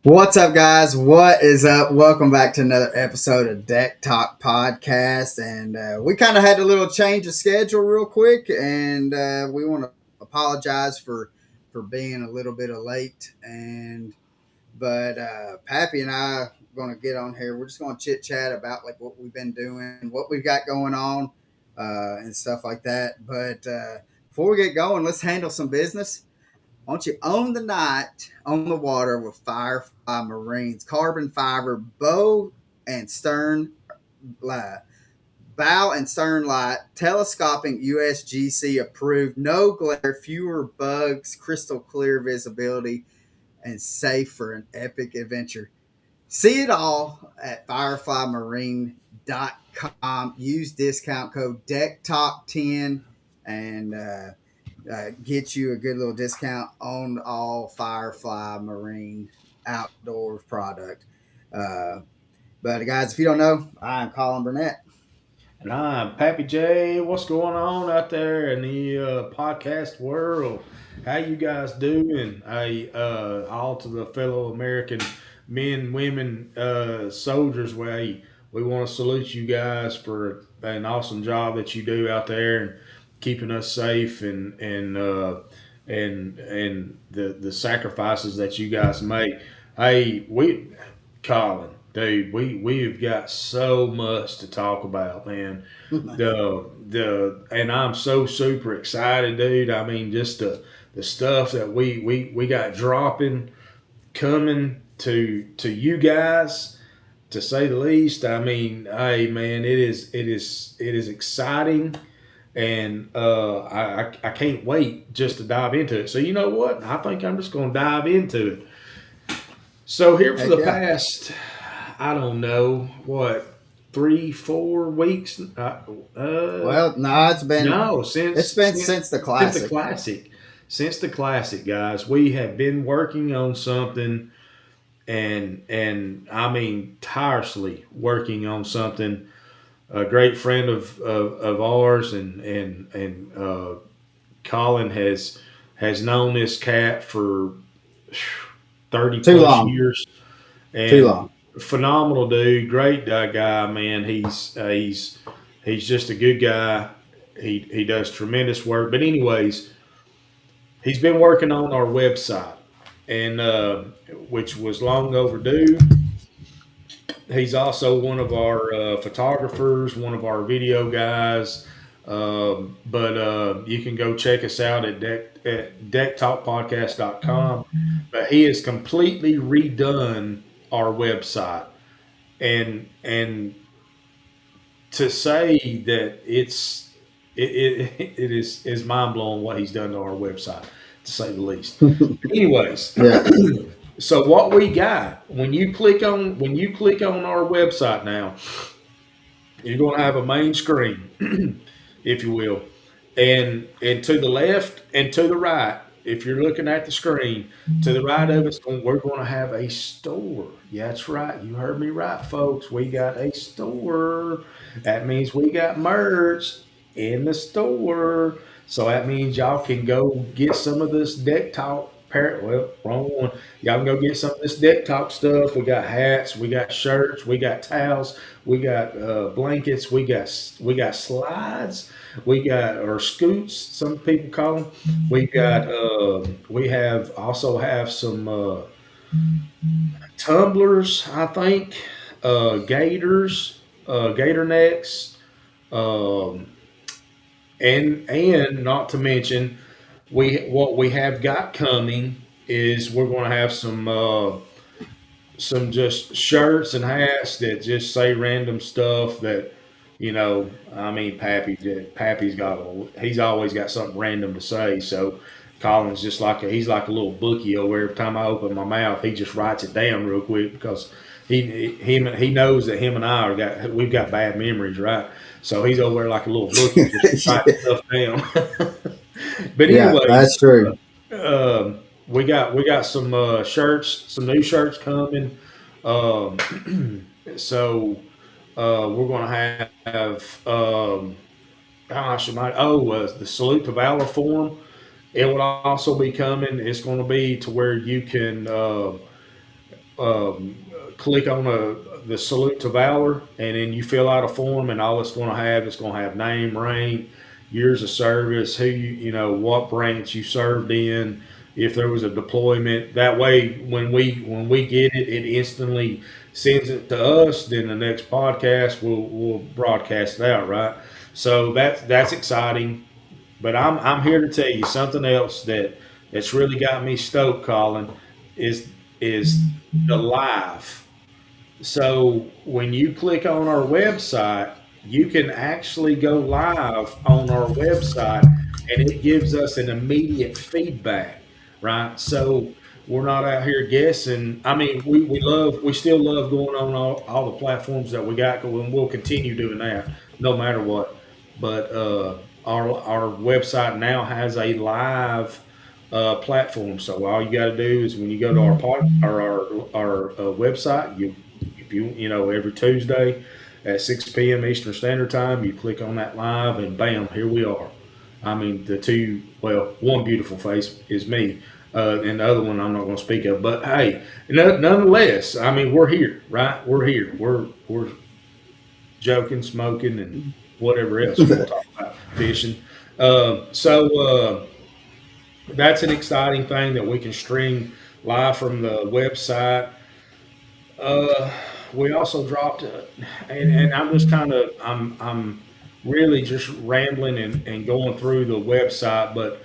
What's up, guys? What is up? Welcome back to another episode of Deck Talk Podcast. And we kind of had a little change of schedule real quick, and we want to apologize for being a little bit of late. But Pappy and I are going to get on here. We're just going to chit chat about like what we've been doing, what we've got going on, and stuff like that. But before we get going, let's handle some business. Why don't you own the night on the water with Firefly Marines, carbon fiber, and stern, uh, bow and stern light, telescoping USGC approved, no glare, fewer bugs, crystal clear visibility, and safe for an epic adventure. See it all at fireflymarine.com. Use discount code DECKTALK10 and get you a good little discount on all Firefly Marine outdoors product. Uh, but guys, if you don't know, I'm Colin Burnett. And I'm Pappy J. What's going on out there in the podcast world? How you guys doing? All to the fellow American men, women, soldiers. We want to salute you guys for an awesome job that you do out there and keeping us safe and the sacrifices that you guys make. Colin, dude, we've got so much to talk about, man. And I'm so super excited, dude. I mean, just the stuff that we got dropping, coming to you guys, to say the least. I mean, hey man, it is exciting, and I can't wait just to dive into it. So you know what? I think I'm just going to dive into it. So here for Heck the yeah. past, I don't know what, 3 4 weeks. Well, no, No, it's been since the since the classic. classic, since the classic, guys, we have been working on something, and I mean tirelessly working on something. A great friend of ours, and Colin has known this cat for 30 Too plus long. years, Too and long. phenomenal dude, great guy, man. He's just a good guy. He does tremendous work. But anyways, he's been working on our website, and which was long overdue. He's also one of our photographers, one of our video guys. But you can go check us out at decktalkpodcast.com. But he has completely redone our website, and to say that it is mind blowing what he's done to our website, to say the least. But anyways, Yeah. so what we got when you click on our website now, you're going to have a main screen, if you will, and to the left and to the right, if you're looking at the screen, to the right of us, we're going to have a store. Yeah, that's right. You heard me right, folks. We got a store. That means we got merch in the store. So that means y'all can go get some of this deck talk. Well, wrong one. Y'all can go get some of this deck talk stuff. We got hats, we got shirts, we got towels, we got blankets, we got slides, we got or scoots. Some people call them. We have also have some tumblers. I think gators, gator necks, um, and not to mention what we have got coming is we're going to have some just shirts and hats that just say random stuff that I mean, he's always got something random to say. So Colin's just he's like a little bookie over every time I open my mouth, he just writes it down real quick because he knows that him and I we've got bad memories, right? So he's over there like a little bookie just writing stuff down. But Yeah, anyways, that's true. we got some shirts, some new shirts coming. Um, so we're going to have gosh, the salute to valor form. It will also be coming. It's going to be to where you can um, click on the salute to valor, and then you fill out a form, and all it's going to have name, rank, years of service, who what branch you served in, if there was a deployment. That way, when we get it, it instantly sends it to us. Then the next podcast we'll broadcast it out, right? So that's exciting. But I'm here to tell you something else that's really got me stoked, Colin, is is the live. So when you click on our website, you can actually go live on our website, and it gives us an immediate feedback, right? So we're not out here guessing. I mean, we still love going on all the platforms that we got, and we'll continue doing that no matter what. But our website now has a live platform. So all you got to do is when you go to our website, if every Tuesday at 6 p.m. Eastern Standard Time, you click on that live, and bam, here we are. I mean, one beautiful face is me, and the other one I'm not going to speak of. But hey, nonetheless, I mean, we're here, right? We're here. We're joking, smoking, and whatever else we'll talk about, fishing. So that's an exciting thing that we can stream live from the website. Uh, we also dropped, and I'm just I'm really just rambling and going through the website, but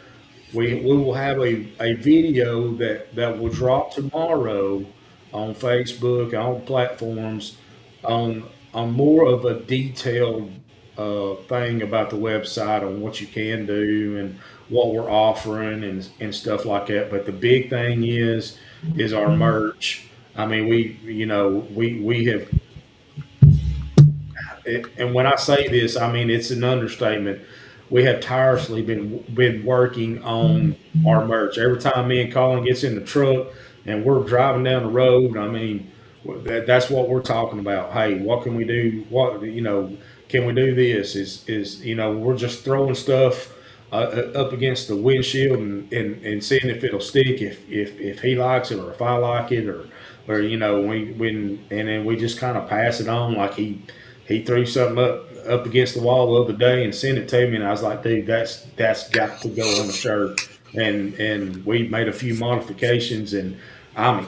we will have a video that will drop tomorrow on Facebook, on platforms, on more of a detailed thing about the website, on what you can do and what we're offering and stuff like that. But the big thing is our merch. I mean, we have, and when I say this, I mean it's an understatement. We have tirelessly been working on our merch. Every time me and Colin gets in the truck and we're driving down the road, I mean that's what we're talking about. Hey, what can we do? Can we do this? Is we're just throwing stuff up against the windshield and seeing if it'll stick, if he likes it or if I like it, or and then we just kind of pass it on. Like he threw something up against the wall the other day and sent it to me, and I was like, dude, that's got to go on the shirt. And we made a few modifications, and I'm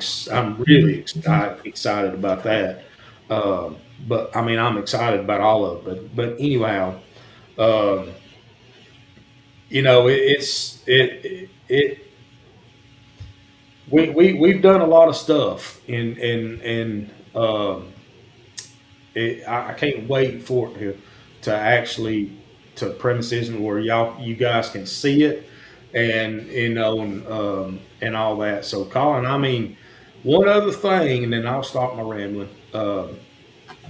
really excited about that. But I mean, I'm excited about all of it. But anyhow, um, it we've done a lot of stuff, and I can't wait for it to actually to premises and where you guys can see it, and and all that. So, Colin, I mean, one other thing, and then I'll stop my rambling.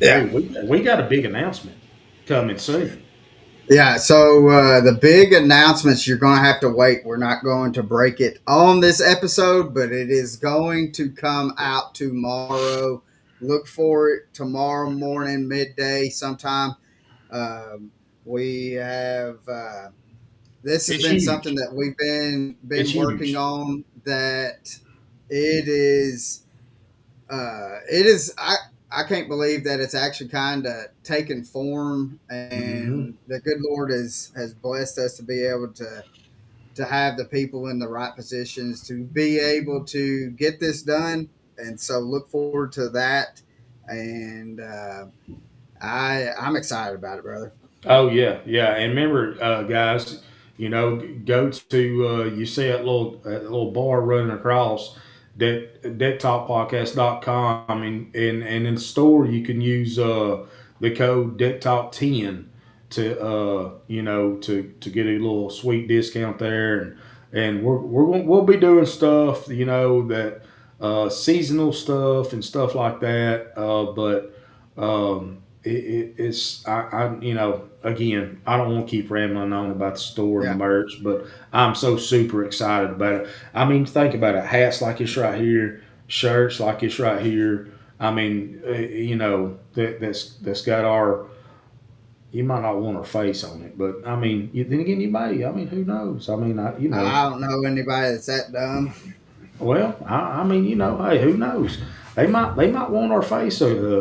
Yeah. Dude, we got a big announcement coming soon. Yeah, so the big announcements, you're going to have to wait. We're not going to break it on this episode, but it is going to come out tomorrow. Look for it tomorrow morning, midday, sometime. Um, we have this has It's been something huge. that we've been It's working huge. on. That it is it is I can't believe that it's actually kind of taken form, Hmm. and the good Lord has blessed us to be able to have the people in the right positions to be able to get this done. And so look forward to that. And I'm excited about it, brother. Oh yeah, yeah. And remember, guys, go to you see that little bar running across decktalkpodcast.com, and in the store you can use the code decktalk10 to get a little sweet discount there, and we'll be doing stuff, that seasonal stuff and stuff like that, but it's again, I don't want to keep rambling on about the store and the Yeah. merch, but I'm so super excited about it. I mean, think about it: hats like it's right here, shirts like it's right here. I mean, that's got our. You might not want our face on it, but I mean, then again, you may. I mean, who knows? I mean, I don't know anybody that's that dumb. Well, I mean, hey, who knows? They might want our face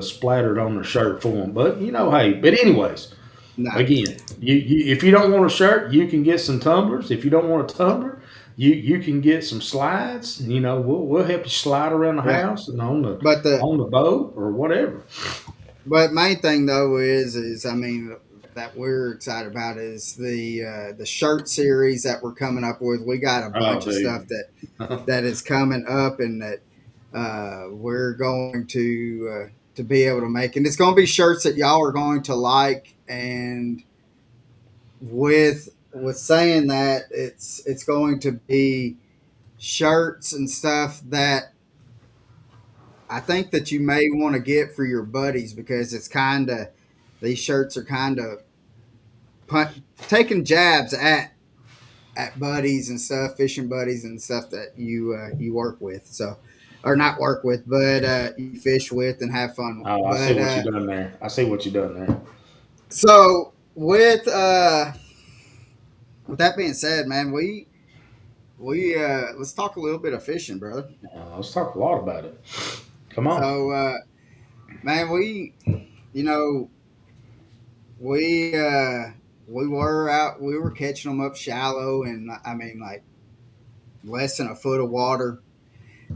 splattered on their shirt for them, but hey. But anyways, No, again, if you don't want a shirt, you can get some tumblers. If you don't want a tumbler, you can get some slides. We'll help you slide around the yeah. house and on the But the on the boat or whatever. but main thing though is I mean that we're excited about is the shirt series that we're coming up with. We got a Oh, bunch of stuff dude. that is coming up and that we're going to be able to make, and it's going to be shirts that y'all are going to like. And with saying that, it's going to be shirts and stuff that I think that you may want to get for your buddies, because it's kind of these shirts are kind of taking jabs at buddies and stuff, fishing buddies and stuff that you work with. So, or not work with, but you fish with and have fun with. Oh, I see But what you done there. I see what you done there. so with that being said, man, we let's talk a little bit of fishing, brother. Let's talk a lot about it. Come on. So man, you know we we were out, we were catching them up shallow, and I mean like less than a foot of water.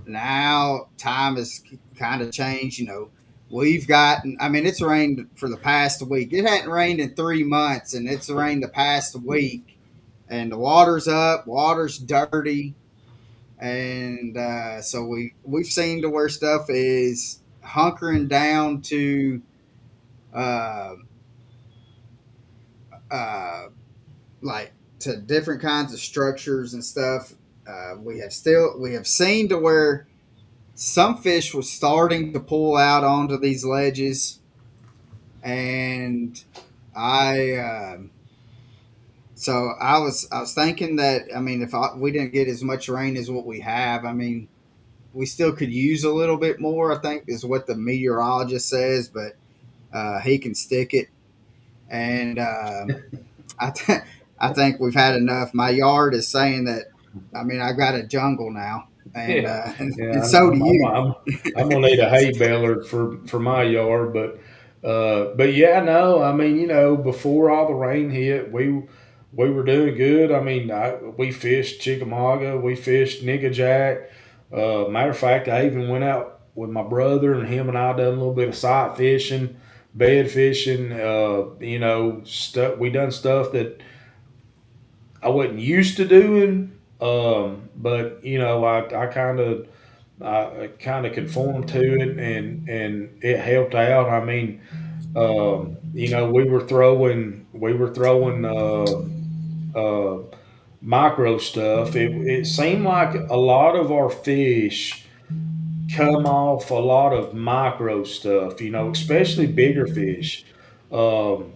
Now time has kind of changed. We've gotten, I mean, it's rained for the past week. It hadn't rained in 3 months, and it's rained the past week. And the water's up, water's dirty. And so we've seen to where stuff is hunkering down to uh, uh, like to different kinds of structures and stuff. We have seen to where some fish was starting to pull out onto these ledges, and I so I was thinking that, I mean, if we didn't get as much rain as what we have, I mean, we still could use a little bit more, I think is what the meteorologist says, but he can stick it. And I th- I think we've had enough. My yard is saying that. I mean, I've got a jungle now, and Yeah, yeah. and so do you. I'm gonna need a hay baler for my yard, but yeah, no. I mean, before all the rain hit, we were doing good. I mean, we fished Chickamauga, we fished Nickajack. Matter of fact, I even went out with my brother, and him and I done a little bit of sight fishing, bed fishing. Stuff we done stuff that I wasn't used to doing. But I kind of conformed to it, and it helped out. I mean, we were throwing uh, micro stuff. It seemed like a lot of our fish come off a lot of micro stuff. Especially bigger fish. Um,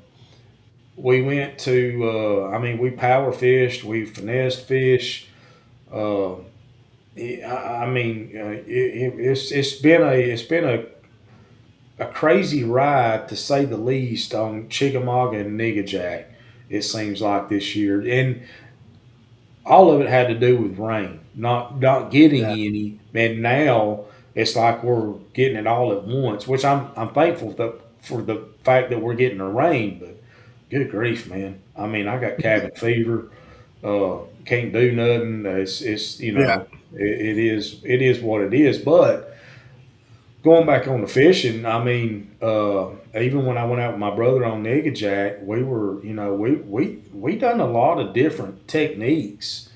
we went to. I mean, we power fished. We finessed fish. Uh, I mean, it's been a crazy ride to say the least on Chickamauga and Nickajack. It seems like this year, and all of it had to do with rain, not getting Yeah, any. And now it's like we're getting it all at once, which I'm thankful for the fact that we're getting the rain. But good grief, man! I mean, I got cabin fever. Can't do nothing. It's yeah, it is what it is. But going back on the fishing, I mean, even when I went out with my brother on Nickajack, we were, we done a lot of different techniques,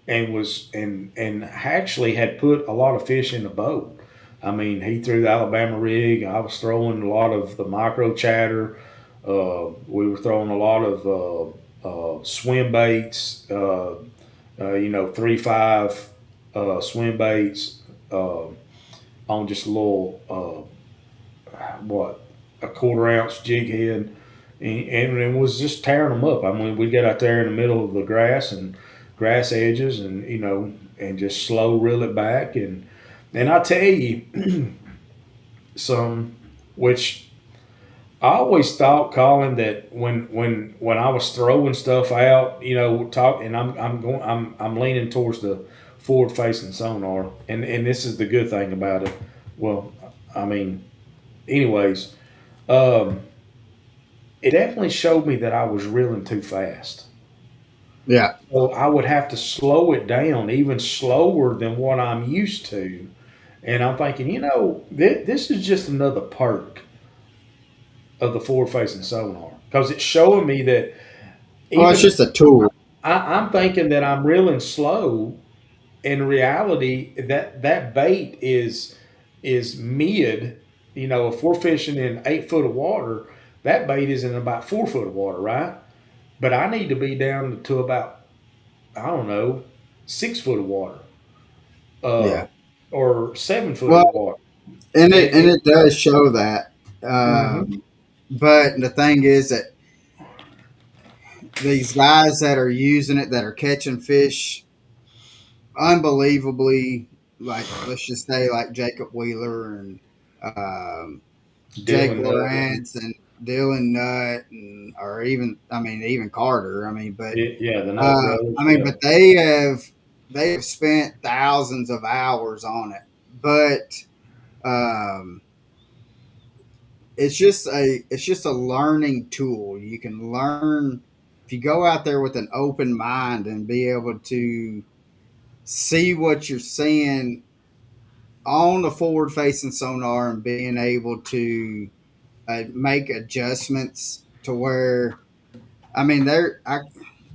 and actually had put a lot of fish in the boat. I mean, he threw the Alabama rig. I was throwing a lot of the micro chatter. We were throwing a lot of swim baits. 3-5 swim baits. On just a little what a quarter-ounce jig head, and was just tearing them up. I mean, we get out there in the middle of the grass and grass edges, and and just slow reel it back, and I tell you some, which I always thought, Colin, that when I was throwing stuff out, talk, and I'm leaning towards the forward facing sonar, and this is the good thing about it. Well, I mean, anyways, um, it definitely showed me that I was reeling too fast. Yeah. So I would have to slow it down even slower than what I'm used to. And I'm thinking, this is just another perk of the forward facing sonar because it's showing me that Well, it's even just a tool. I'm thinking that I'm reeling slow. In reality, that bait is mid. If we're fishing in 8 foot of water, that bait is in about 4 foot of water, right? But I need to be down to about, I don't know, 6 foot of water, uh, Yeah. or 7 foot of Well, water. and And, it does show that. mhm. But the thing is that these guys that are using it, that are catching fish, unbelievably, like let's just say like Jacob Wheeler and um, Jake Dylan Lawrence and Dylan Nutt, and or even even Carter. Yeah, the Nut Brothers. Yeah. But they have spent thousands of hours on it, but it's just a learning tool. You can learn if you go out there with an open mind and be able to see what you're seeing on the forward facing sonar and being able to make adjustments to where there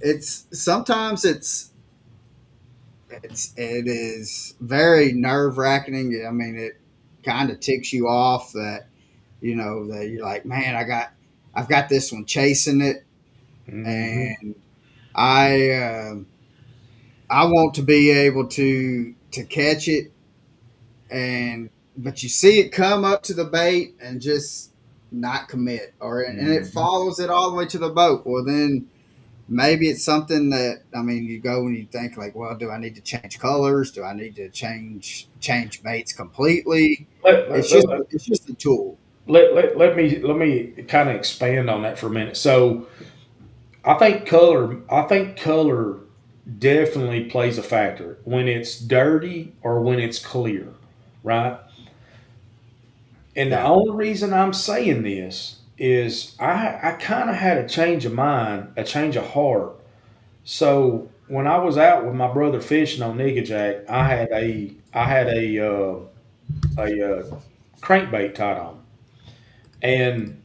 it's sometimes it is very nerve wracking. It kind of ticks you off that that you're like, man, I've got this one chasing it, Hmm. and I I want to be able to catch it, and but you see it come up to the bait and just not commit, or and it Hmm. follows it all the way to the boat. Well, then maybe it's something that you go and you think like, well, do I need to change colors? Do I need to change baits completely? Let, let, let, It's just a tool. let me kind of expand on that for a minute. So I think color definitely plays a factor when it's dirty or when it's clear, right? And the Yeah. only reason I'm saying this is I kind of had a change of mind, a change of heart. So when I was out with my brother fishing on Niggajack, I had a crankbait tied on, and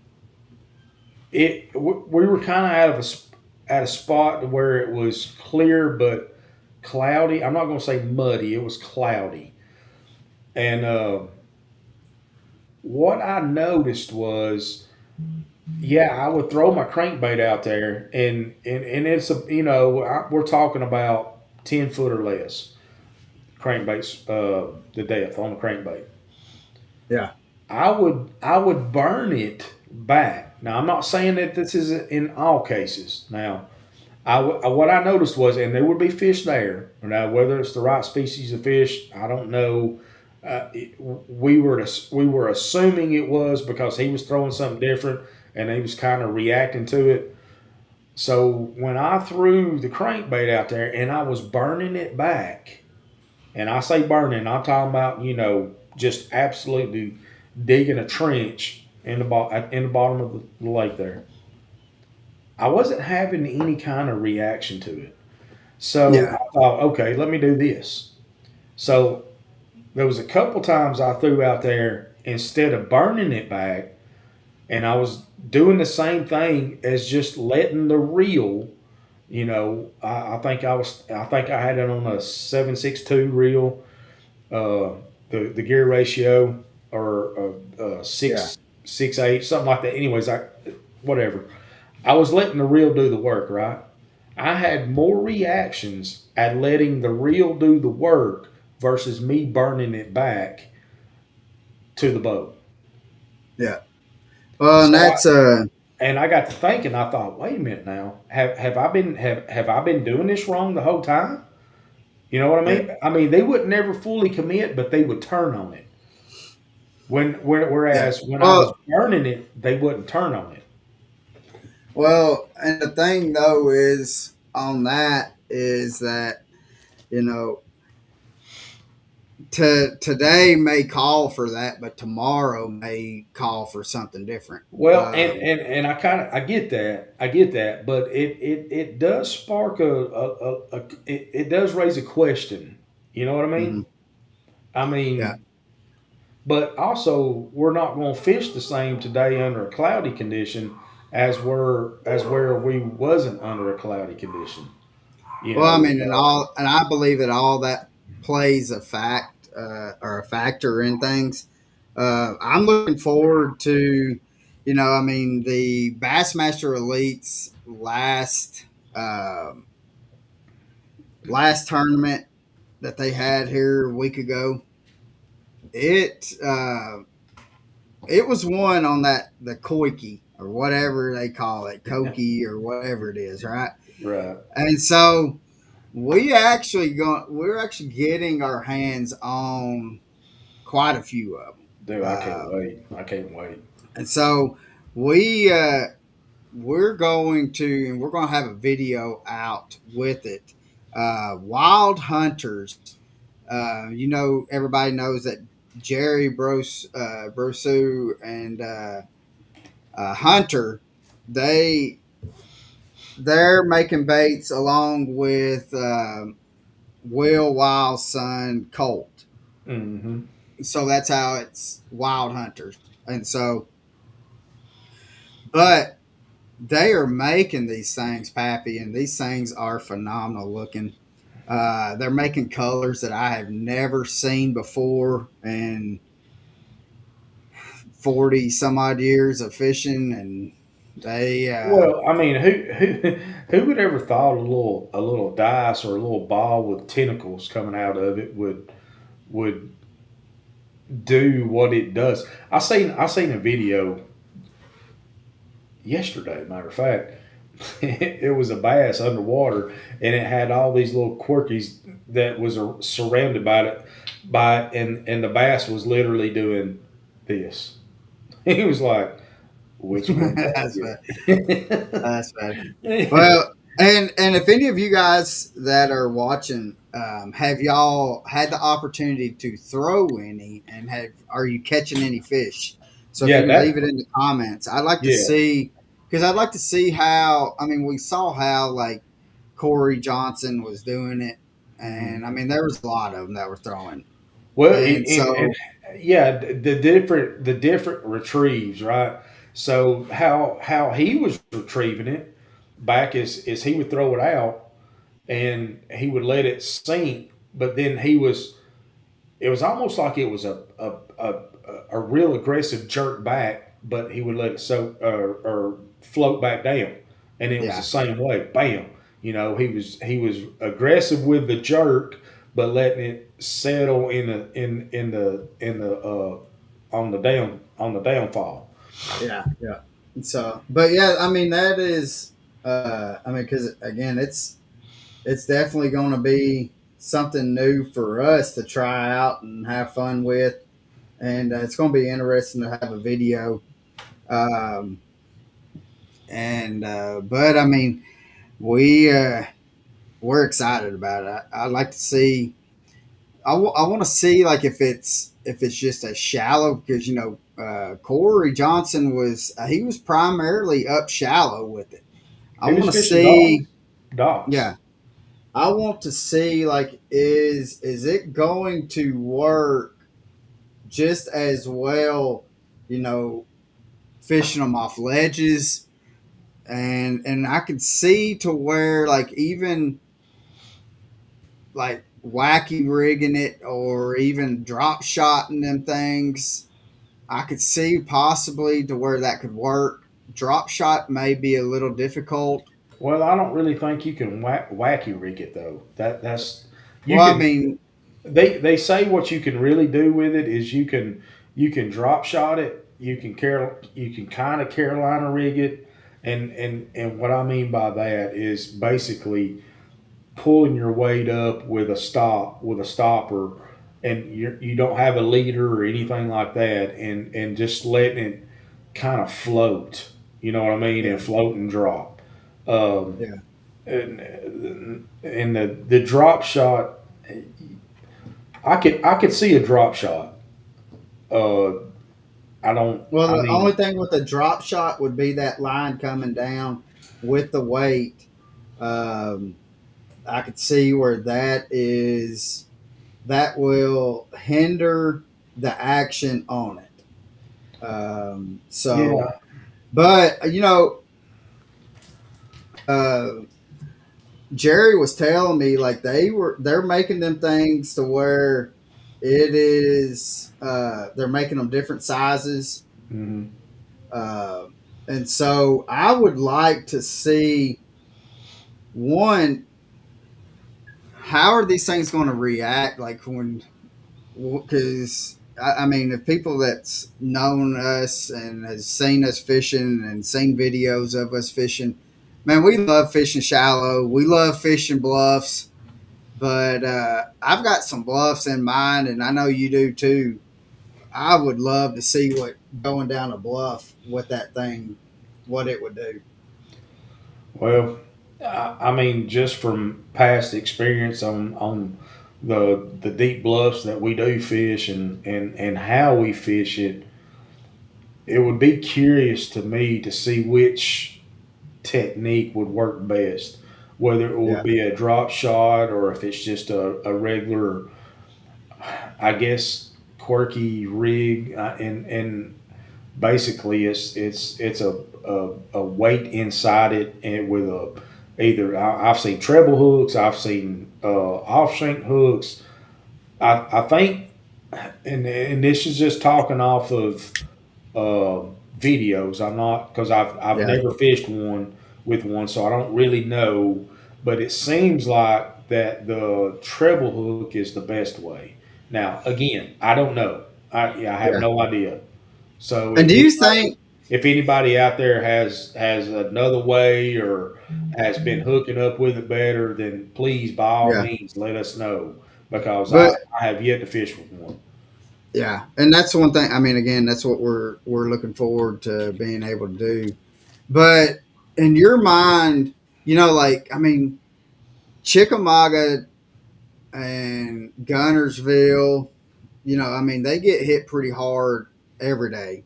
we were kind of at a spot where it was clear but cloudy. I'm not going to say muddy; it was cloudy. And what I noticed was, yeah, I would throw my crankbait out there, and it's we're talking about 10 foot or less crankbaits, the depth on the crankbait. Yeah. I would burn it back. Now I'm not saying that this is in all cases. Now what I noticed was, and there would be fish there. Now, whether it's the right species of fish, I don't know. We were assuming it was because he was throwing something different, and he was kind of reacting to it. So when I threw the crankbait out there and I was burning it back, and I say burning, I'm talking about just absolutely digging a trench in the bottom of the lake there. I wasn't having any kind of reaction to it. So Yeah. I thought, okay, let me do this. So there was a couple times I threw out there instead of burning it back, and I was doing the same thing as just letting the reel. I think I had it on a 7.62 reel. Uh, the gear ratio or Yeah. 6.8, something like that. Anyways, whatever. I was letting the reel do the work, right? I had more reactions at letting the reel do the work versus me burning it back to the boat. Yeah. Well, and So that's I got to thinking. I thought, wait a minute now, have I been doing this wrong the whole time? You know what I yeah. mean? I mean, they would never fully commit, but they would turn on it. Yeah. Whereas when I was Well, burning it, they wouldn't turn on it. and the thing though is on that is that you know today may call for that, but tomorrow may call for something different. Well, and I kind of I get that, but it does spark it does raise a question. You know what I Mhm. mean? I Yeah. mean, but also we're not going to fish the same today under a cloudy condition as where we wasn't under a cloudy condition. You Well, I know, mean, and I believe that all that plays a fact or a factor in things. I'm looking forward to, I mean, the Bassmaster Elites um, last tournament that they had here a week ago. It it was won on the koiki or whatever they call it, koki or whatever it is, right? right? And so we're actually getting our hands on quite a few of them. Dude, I can't wait. I can't wait. And so we we're going to have a video out with it. Wild Hunters. Everybody knows that Jerry Brosu and Hunter, they they're making baits along with Will Wild's son Colt. Hmm. So that's how it's Wild Hunters. And so, but they are making these things, Pappy, and these things are phenomenal looking. They're making colors that I have never seen before in 40 some odd years of fishing. And they, Well, I mean, who would ever thought a little dice or a little ball with tentacles coming out of it would do what it does? I seen a video yesterday. Matter of fact, it was a bass underwater, and it had all these little quirkies that was surrounded and the bass was literally doing this. He was like, "Which one that's was funny. it?" That's funny. Well, and if any of you guys that are watching, have y'all had the opportunity to throw any, and have are you catching any fish? So if Yeah, you can leave it in the comments, I'd like to yeah. see because I'd like to see how. I mean, we saw how like Corey Johnson was doing it, Mhm. and I mean there was a lot of them that were throwing, Well, and and so yeah, the different retrieves, right? So how he was retrieving it back is he would throw it out and he would let it sink, but then it was almost like it was a real aggressive jerk back, but he would let it or float back down, and it was the yeah, same way. Bam, he was aggressive with the jerk, but letting it settle in the on the downfall. yeah. And so, but yeah, I mean that is, I mean because again it's definitely going to be something new for us to try out and have fun with, and it's going to be interesting to have a video. Um, and but I mean, we we're excited about it. I'd like to see. I want to see like if it's just a shallow because Corey Johnson was he was primarily up shallow with it. I He was want to fishing docks. see, Docks. yeah, I want to see like is it going to work just as well, you know, fishing them off ledges and I could see to where like even like wacky rigging it or even drop shotting them things. I could see possibly to where that could work. Drop shot may be a little difficult. Well, I don't really think you can wacky rig it though. That's you Well, I can. mean, They say what you can really do with it is you can drop shot it. You can kind of Carolina rig it, and what I mean by that is basically pulling your weight up with a stopper, and you don't have a leader or anything like that, and just letting it kind of float. You know what I mean? yeah, And float and drop. Um, yeah, and the drop shot I could see a drop shot. Uh, I don't. Well, I the only mean, thing with the drop shot would be that line coming down with the weight. Um, I could see where that will hinder the action on it. So, yeah, but uh, Jerry was telling me like they're making them things to where it is they're making them different sizes. hmm Uh, and so I would like to see one, how are these things going to react? Like when, because I mean, if people that's known us and has seen us fishing and seen videos of us fishing, man, we love fishing shallow. We love fishing bluffs, but I've got some bluffs in mind, and I know you do too. I would love to see what going down a bluff with that thing, what it would do. well, I mean, just from past experience on the deep bluffs that we do fish and how we fish it, it would be curious to me to see which technique would work best. Whether it would Yeah, be a drop shot or if it's just a regular, I guess, quirky rig, and basically it's a weight inside it and with a either I've seen treble hooks, I've seen off shank hooks. I think, and this is just talking off of videos. I'm not because I've yeah, never fished one with one, so I don't really know. But it seems like that the treble hook is the best way. Now, again, I don't know. I have yeah. no idea. So And do you think? if anybody out there has another way or has been hooking up with it better, then please by all Yeah, means let us know because but I have yet to fish with one. yeah, and that's one thing. I mean, again, that's what we're looking forward to being able to do. But in your mind, like I mean, Chickamauga and Gunnersville, I mean, they get hit pretty hard every day.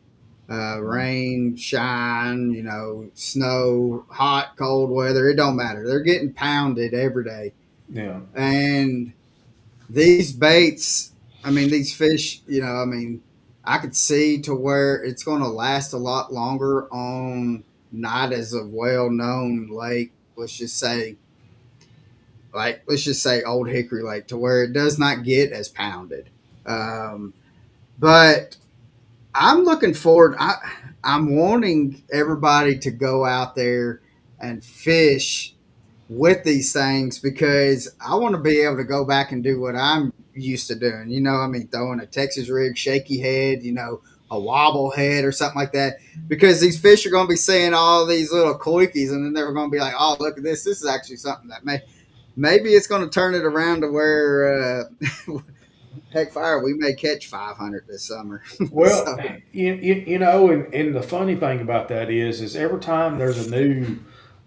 Rain, shine, snow, hot, cold weather, it don't matter. They're getting pounded every day. Yeah. And these baits, I mean, these fish, I mean, I could see to where it's going to last a lot longer on not as a well known lake. Let's just say Old Hickory Lake, to where it does not get as pounded. Um, but I'm looking forward. I'm wanting everybody to go out there and fish with these things because I want to be able to go back and do what I'm used to doing. I mean, throwing a Texas rig, shaky head, a wobble head or something like that. Because these fish are going to be seeing all these little quickies, and then they're going to be like, "Oh, look at this! This is actually something that maybe it's going to turn it around to where." Heck, fire! We may catch 500 this summer. Well, So you know, and the funny thing about that is every time there's a new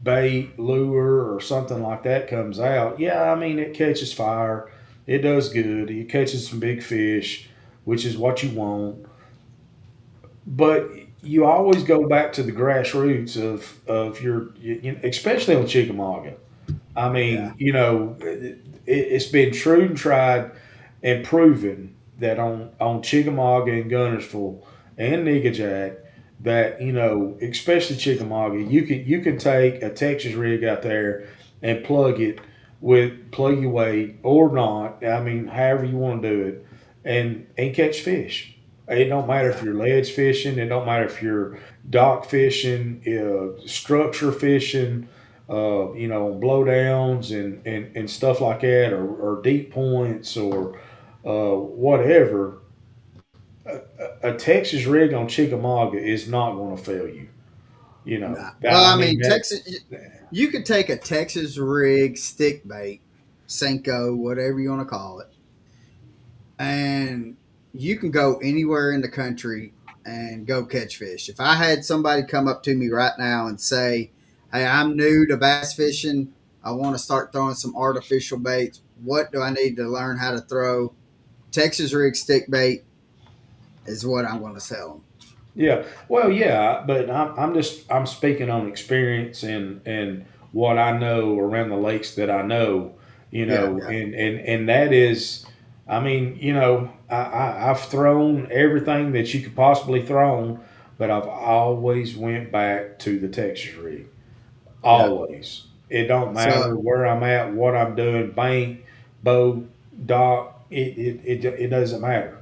bait, lure, or something like that comes out, yeah, I mean, it catches fire. It does good. It catches some big fish, which is what you want. But you always go back to the grassroots of especially on Chickamauga. I yeah, mean, it's been true and tried and proven that on Chickamauga and Gunnersville and Nickajack that especially Chickamauga, you can take a Texas rig out there and plug your weight or not. I mean, however you want to do it, and catch fish. It don't matter if yeah, you're ledge fishing. It don't matter if you're dock fishing, structure fishing, blowdowns and stuff like that, or deep points or whatever. A Texas rig on Chickamauga is not going to fail you. nah. That Well, I I mean mean, that. Texas. You could take a Texas rig stick bait, Senko, whatever you want to call it, and you can go anywhere in the country and go catch fish. If I had somebody come up to me right now and say, "Hey, I'm new to bass fishing. I want to start throwing some artificial baits. What do I need to learn how to throw Texas rig stick bait is what I'm going to sell them. Yeah. Well, yeah, but I'm speaking on experience and what I know around the lakes that I know, Yeah, yeah, and that is, I mean, I've thrown everything that you could possibly thrown, but I've always went back to the Texas rig. yeah. Always. It don't So matter where I'm at, what I'm doing, bank, boat, dock. It doesn't matter.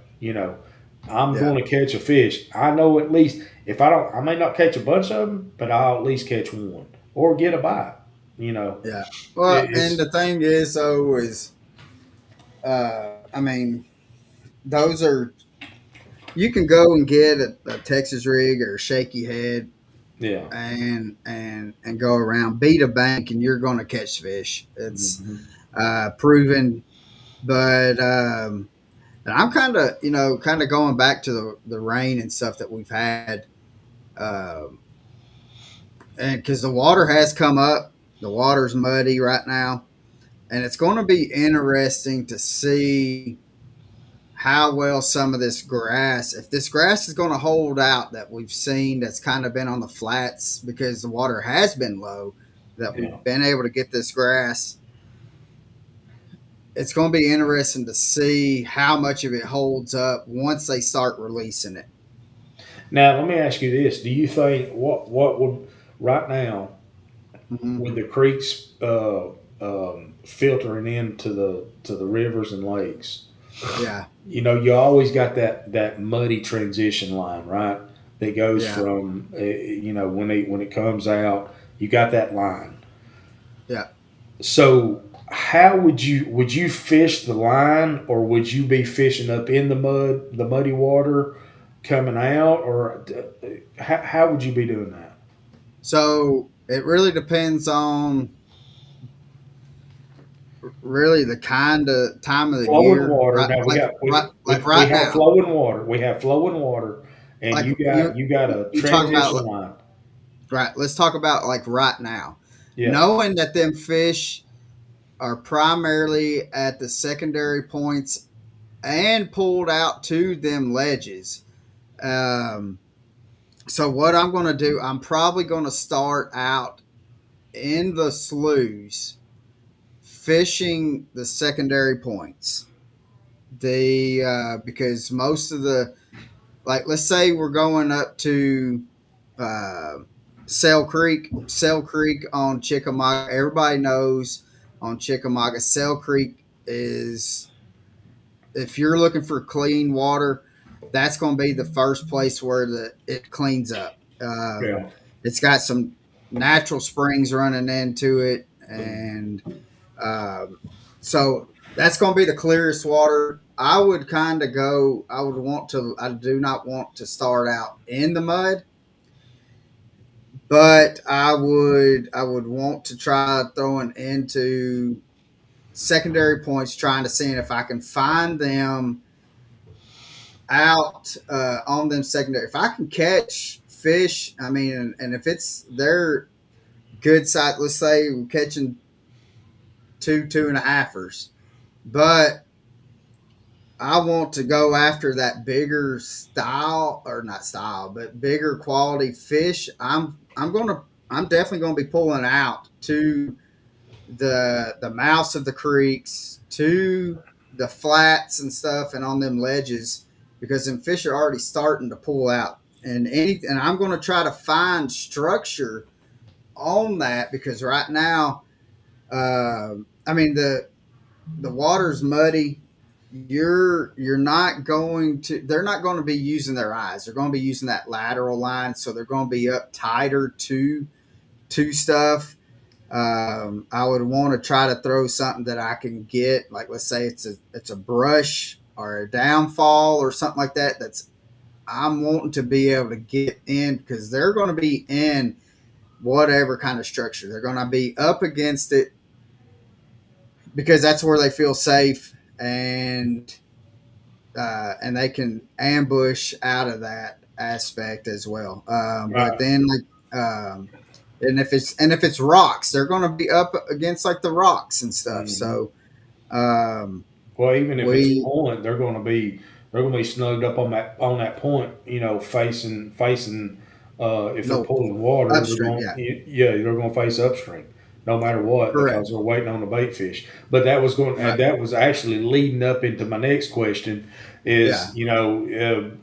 I'm yeah, going to catch a fish. I know at least if I don't, I may not catch a bunch of them, but I'll at least catch one or get a bite. You know, yeah. Well, and it's the thing is, though, is I mean, those are you can go and get a Texas rig or a shaky head yeah. and go around, beat a bank, and you're going to catch fish. It's Hmm. proven. But and I'm kind of going back to the rain and stuff that we've had, um, and because the water has come up, the water's muddy right now, and it's going to be interesting to see how well some of this grass, if this grass is going to hold out that we've seen that's kind of been on the flats because the water has been low, that we've Yeah. been able to get this grass. It's going to be interesting to see how much of it holds up once they start releasing it. Now let me ask you this: do you think what would right now Hmm. with the creeks filtering into the rivers and lakes? Yeah, You always got that muddy transition line, right? That goes yeah, from when it comes out, you got that line. yeah. So how would you fish the line, or would you be fishing up in the muddy water coming out, or how would you be doing that? So it really depends on really the kind of time of the Flowing year, water. right? Now we got Like we right have now. flowing water. We have flowing water, and Like you got a you talk about, transition line. right? Let's talk about like right now, Yeah, knowing that them fish are primarily at the secondary points and pulled out to them ledges. Um, so what I'm going to do, I'm probably going to start out in the sloughs fishing the secondary points. The because most of the, like, let's say we're going up to uh, Sail Creek on Chickamauga. Everybody knows on Chickamauga, Sail Creek is, if you're looking for clean water, that's going to be the first place where it cleans up. yeah. It's got some natural springs running into it, Mhm. and um, so that's going to be the clearest water. I would kind of go. I would want to. I do not want to start out in the mud, but I would want to try throwing into secondary points, trying to see if I can find them out on them secondary. If I can catch fish, I mean, and if it's their good size, let's say we're catching two and a halfers, but I want to go after that bigger style, or not style, but bigger quality fish. I'm definitely gonna be pulling out to the mouths of the creeks, to the flats and stuff, and on them ledges, because them fish are already starting to pull out. And I'm gonna try to find structure on that, because right now, I mean, the water's muddy. You're not going to, they're not going to be using their eyes, they're going to be using that lateral line, so they're going to be up tighter to stuff. I would want to try to throw something that I can get, like, let's say it's a brush or a downfall or something like that, that's, I'm wanting to be able to get in, because they're going to be in whatever kind of structure, they're going to be up against it, because that's where they feel safe, and they can ambush out of that aspect as well. But Right. then, like, and if it's rocks, they're going to be up against like the rocks and stuff. Hmm. So, um, Well, even if it's a We point, they're going to be snugged up on that point. Facing. If they're no pulling water, upstream. Yeah, they're going to face upstream, no matter what, correct. because they're waiting on the bait fish. But Right. that was actually leading up into my next question. Yeah. Is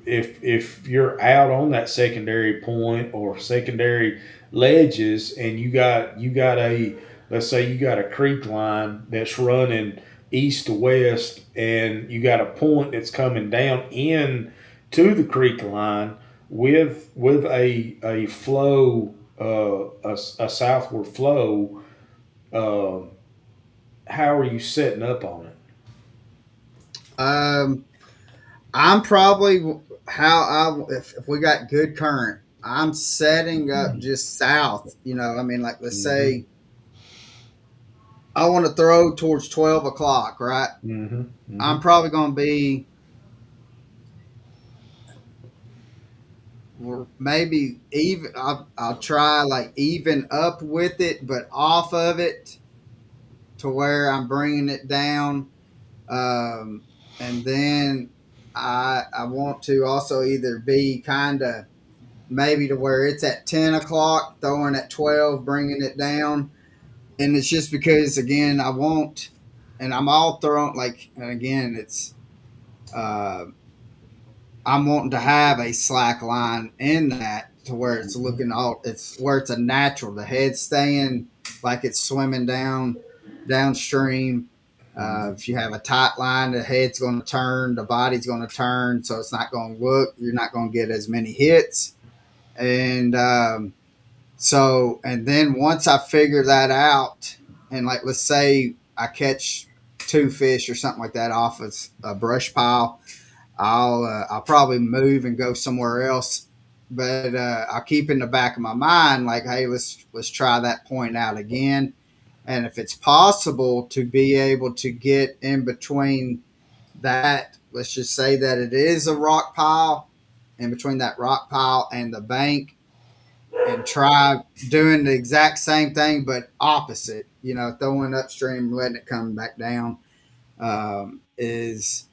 if you're out on that secondary point or secondary ledges, and you got a, let's say you got a creek line that's running east to west, and you got a point that's coming down in to the creek line with a flow, a southward flow. Uh, how are you setting up on it? Um, I'm probably how if we got good current, I'm setting up just south. I mean, like let's Mm-hmm. say I want to throw towards 12 o'clock, right? Mm-hmm. Mm-hmm. I'm probably going to be maybe even. I'll try like even up with it, but off of it to where I'm bringing it down. Um, and then I want to also either be kind of maybe to where it's at 10 o'clock, throwing at 12, bringing it down. And it's just because, again, I won't, and I'm all throwing, like, and again, uh, I'm wanting to have a slack line in that to where it's looking all, it's where it's a natural, the head staying like it's swimming downstream. Mm-hmm. If you have a tight line, the head's going to turn, the body's going to turn, so it's not going to look, you're not going to get as many hits. And and then once I figure that out, and like let's say I catch two fish or something like that off of a brush pile, I'll probably move and go somewhere else. But I'll keep in the back of my mind like, hey, let's try that point out again. And if it's possible to be able to get in between that, let's just say that it is a rock pile, in between that rock pile and the bank, and try doing the exact same thing but opposite. Throwing upstream, letting it come back down, is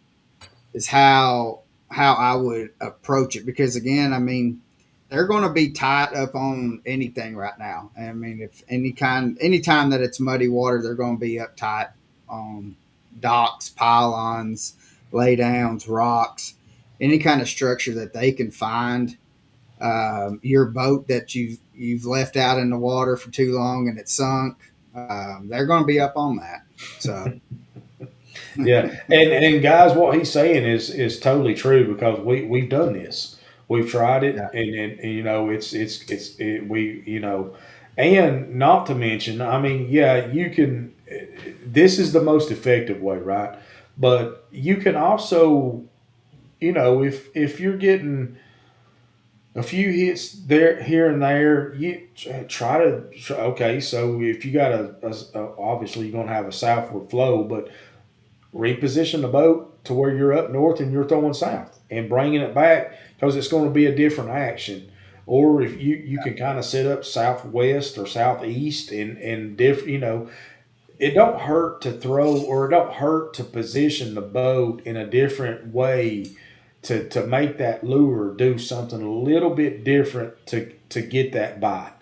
how I would approach it. Because again, I mean, they're going to be tight up on anything right now. I mean, if anytime that it's muddy water, they're going to be uptight on docks, pylons, laydowns, rocks, any kind of structure that they can find. Your boat that you've left out in the water for too long and it sunk, they're going to be up on that. So Yeah, and guys, what he's saying is totally true, because we've done this, we've tried it, yeah, and we, and not to mention, I mean, yeah, you can. This is the most effective way, right? But you can also, if you're getting a few hits there, here and there, you try to. Okay, so if you got obviously you're going to have a southward flow, but reposition the boat to where you're up north and you're throwing south and bringing it back, because it's going to be a different action. Or if you can kind of set up southwest or southeast, and different, it don't hurt to throw, or it don't hurt to position the boat in a different way to make that lure do something a little bit different to get that bite.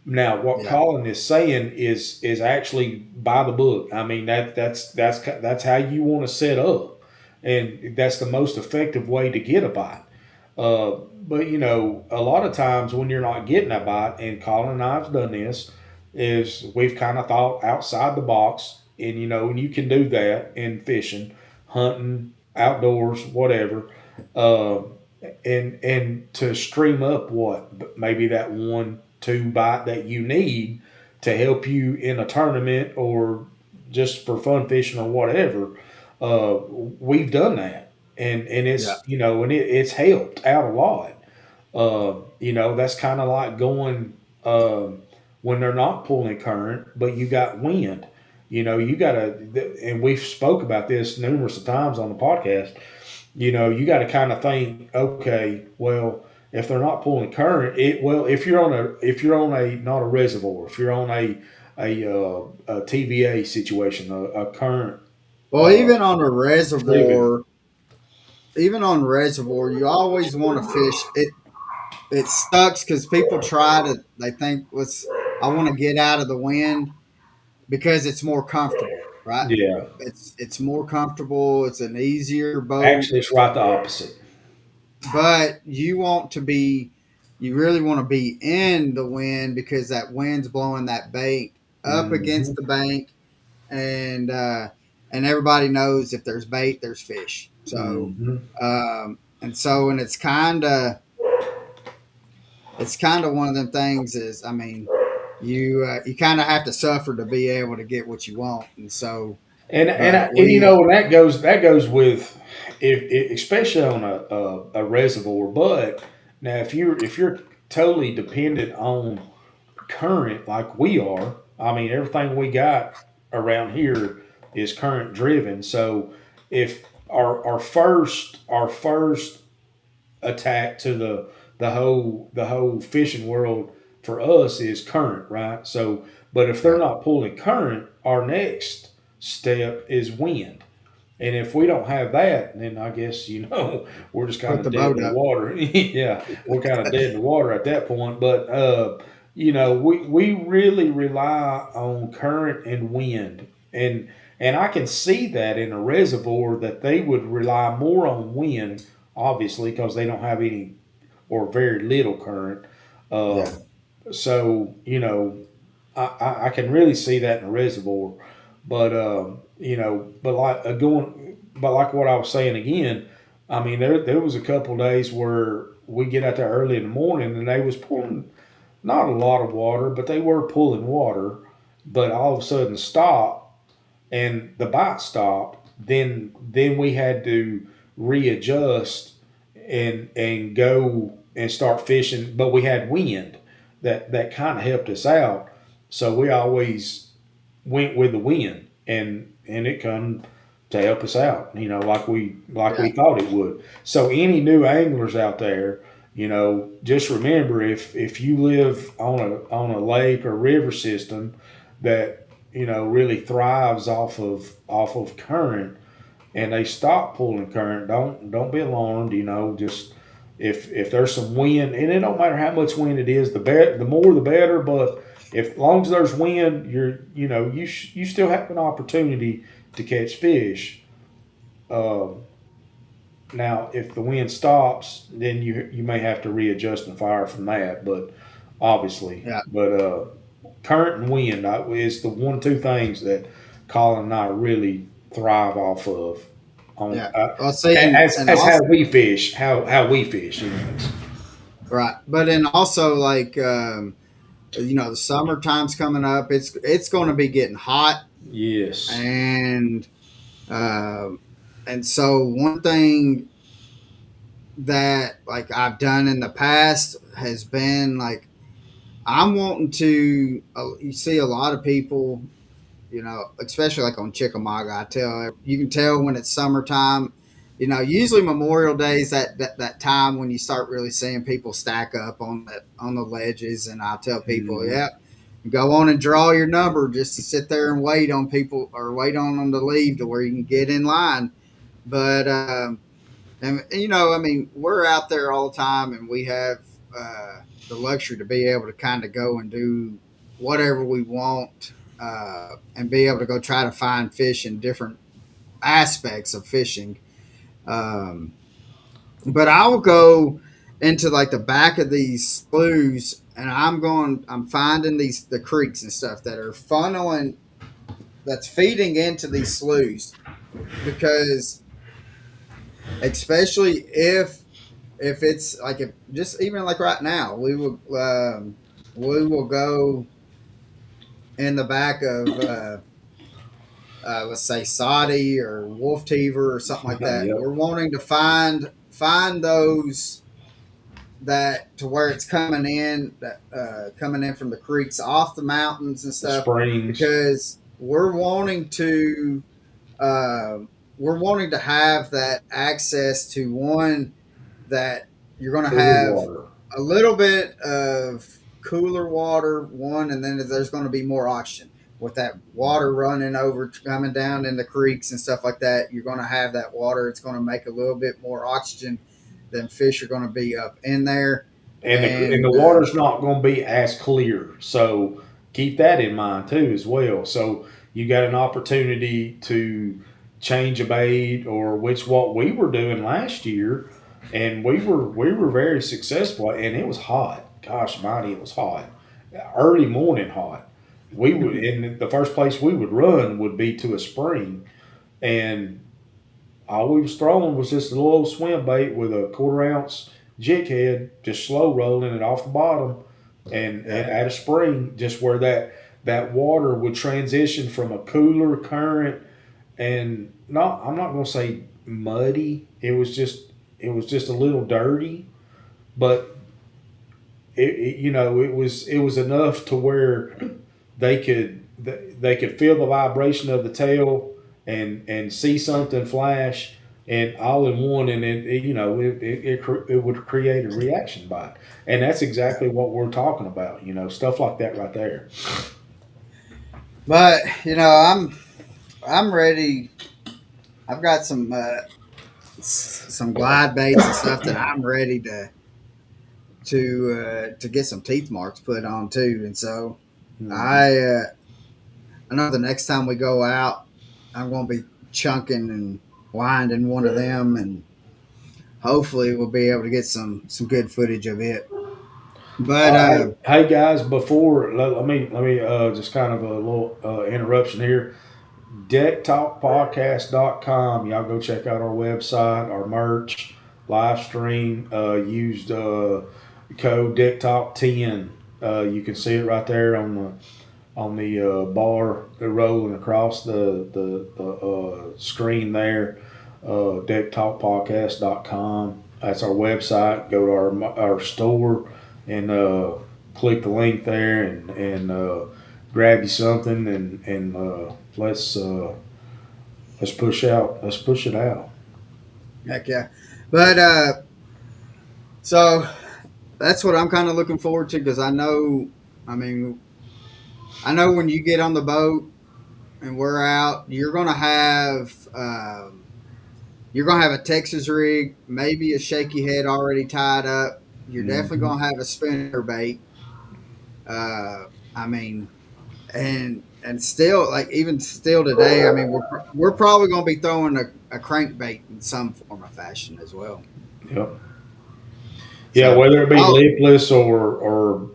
Now, what yeah, Colin is saying is actually by the book. I mean, that's how you want to set up, and that's the most effective way to get a bite. But a lot of times when you're not getting a bite, and Colin and I've done this, is we've kind of thought outside the box, and and you can do that in fishing, hunting, outdoors, whatever. Uh, and to stream up what maybe that one two bite that you need to help you in a tournament, or just for fun fishing or whatever. We've done that, and yeah, it's it's helped out a lot. That's kind of like going, when they're not pulling current, but you got wind. You got to, and we've spoke about this numerous of times on the podcast. You got to kind of think, okay, well, if they're not pulling current, if you're on a not a reservoir, if you're on a TVA situation, a current Well, Trivial. even on a reservoir, you always want to fish. It sucks because people try to. They think, let's. I want to get out of the wind because it's more comfortable, right? Yeah. It's more comfortable. It's an easier boat, Actually, it's right the opposite. but you really want to be in the wind because that wind's blowing that bait up Hmm. against the bank, and everybody knows if there's bait, there's fish. So, Hmm. and it's kind of one of them things. Is I mean, you kind of have to suffer to be able to get what you want, and so, but And you we know that goes with if especially on a reservoir. But now if you're totally dependent on current like we are, I mean everything we got around here is current driven. So if our first attack to the whole fishing world for us is current, right? So, but if they're yeah, not pulling current, our next step is wind. And if we don't have that, then I guess we're just kind put of the dead boat in the up. water. Yeah, we're kind of dead in the water at that point. But we really rely on current and wind, and I can see that in a reservoir that they would rely more on wind, obviously, because they don't have any or very little current. Yeah, Um, so I can really see that in a reservoir, but like what I was saying again, I mean there was a couple days where we get out there early in the morning and they was pulling not a lot of water, but they were pulling water, but all of a sudden stop and the bite stopped. Then we had to readjust and go and start fishing, but we had wind that kind of helped us out. So we always went with the wind, and it come to help us out. Like we yeah, thought it would. So any new anglers out there, just remember if you live on a lake or river system that really thrives off of current and they stop pulling current, don't be alarmed. Just if there's some wind, and it don't matter how much wind it is, the more the better. But if as long as there's wind, you still have an opportunity to catch fish. Um, Now, if the wind stops, then you may have to readjust and fire from that. But obviously, yeah, current and wind is the one two things that Colin and I really thrive off of on yeah. Well, see, as and as how also we fish, how we fish. right, but then also like the summertime's coming up. It's going to be getting hot, Yes. and um, so one thing that like I've done in the past has been like I'm wanting to. You see a lot of people, especially like on Chickamauga. You can tell when it's summertime. Usually Memorial Days that time when you start really seeing people stack up on the ledges, and I tell people, Hmm. yeah, go on and draw your number just to sit there and wait on people or wait on them to leave to where you can get in line. But I mean, we're out there all the time, and we have the luxury to be able to kind of go and do whatever we want, and be able to go try to find fish in different aspects of fishing. Um, but I'll go into like the back of these sloughs, and I'm finding the creeks and stuff that are funneling, that's feeding into these sloughs, because especially if it's like if just even like right now we will go in the back of let's say Saudi or Wolf Teaver or something like that. Yep. We're wanting to find those that to where it's coming in from the creeks off the mountains and The stuff, springs. because uh, we're wanting to have that access to one that you're going to Cooler have water. a little bit of cooler water, one, and then there's going to be more oxygen. with that water running over, coming down in the creeks and stuff like that, you're going to have that water. It's going to make a little bit more oxygen than fish are going to be up in there. And the And water's not going to be as clear. So keep that in mind too as well. So you got an opportunity to change a bait, or which what we were doing last year, and we were very successful, and it was hot. Gosh, mighty, it was hot. Early morning hot. We would, and the first place we would run would be to a spring, and all we was throwing was just a little swim bait with a quarter-ounce jig head, just slow rolling it off the bottom, and at a spring, just where that water would transition from a cooler current, and not I'm not going to say muddy. It was just a little dirty, but it was enough to where they could feel the vibration of the tail and see something flash, and all in one, and it would create a reaction bite, and that's exactly what we're talking about. Stuff like that right there. but I'm ready. I've got some glide baits and stuff that I'm ready to get some teeth marks put on too. And so Mhm. I know the next time we go out, I'm going to be chunking and winding one of them, and hopefully we'll be able to get some good footage of it. But Hey guys, before let me just kind of a little interruption here. Decktalkpodcast.com. Y'all go check out our website, our merch, live stream. Used code DeckTalk10. You can see it right there on the bar rolling across the screen there. Decktalkpodcast.com. That's our website. Go to our store and click the link there, and grab you something, and let's push out. Let's push it out. heck yeah. But so that's what I'm kind of looking forward to, because I mean, I know when you get on the boat and we're out, you're gonna have a Texas rig, maybe a shaky head already tied up. You're definitely Mhm. gonna have a spinner bait. I mean, and still, like even still today, I mean, we're probably gonna be throwing a crankbait in some form of fashion as well. Yep. Yeah, So whether it be I'll lipless or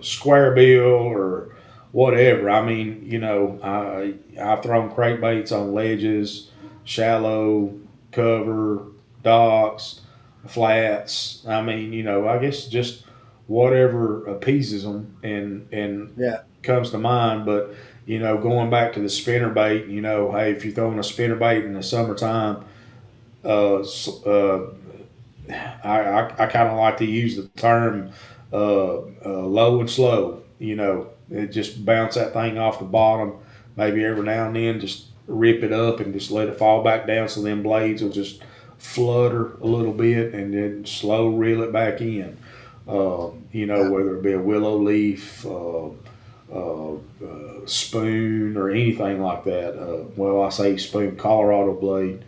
square bill or whatever. I mean, I've thrown crankbaits on ledges, shallow, cover, docks, flats. I mean, I guess just whatever appeases them and yeah, comes to mind. But going back to the spinner bait, hey, if you're throwing a spinner bait in the summertime, uh, I kind of like to use the term low and slow. It just bounce that thing off the bottom. Maybe every now and then just rip it up and just let it fall back down, so them blades will just flutter a little bit, and then slow reel it back in. yeah, Whether it be a willow leaf, spoon, or anything like that. Well, I say spoon, Colorado blade.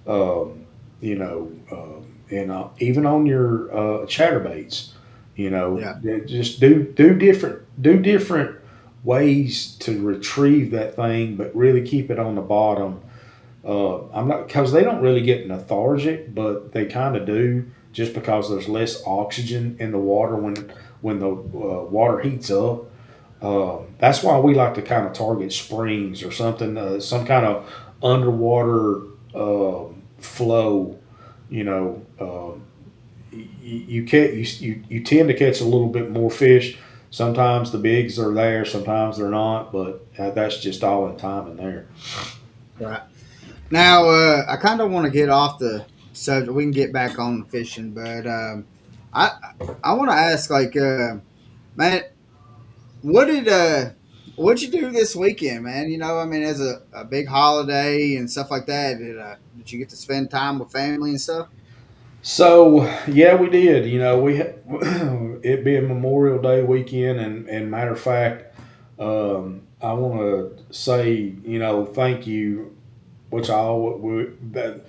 Um, and even on your chatterbaits, yeah, just do different ways to retrieve that thing, but really keep it on the bottom. I'm not, because they don't really get lethargic, but they kind of do, just because there's less oxygen in the water when the water heats up. That's why we like to kind of target springs or something, some kind of underwater flow. You know, you tend to catch a little bit more fish. Sometimes the bigs are there, sometimes they're not, but that's just all in time and there. right. Now I kind of want to get off the subject. We can get back on the fishing, but I I want to ask, like, man, what did what'd you do this weekend, man? I mean, as a big holiday and stuff like that, did you get to spend time with family and stuff? So yeah, we did. We it being Memorial Day weekend, and matter of fact, I want to say, thank you, which I always, that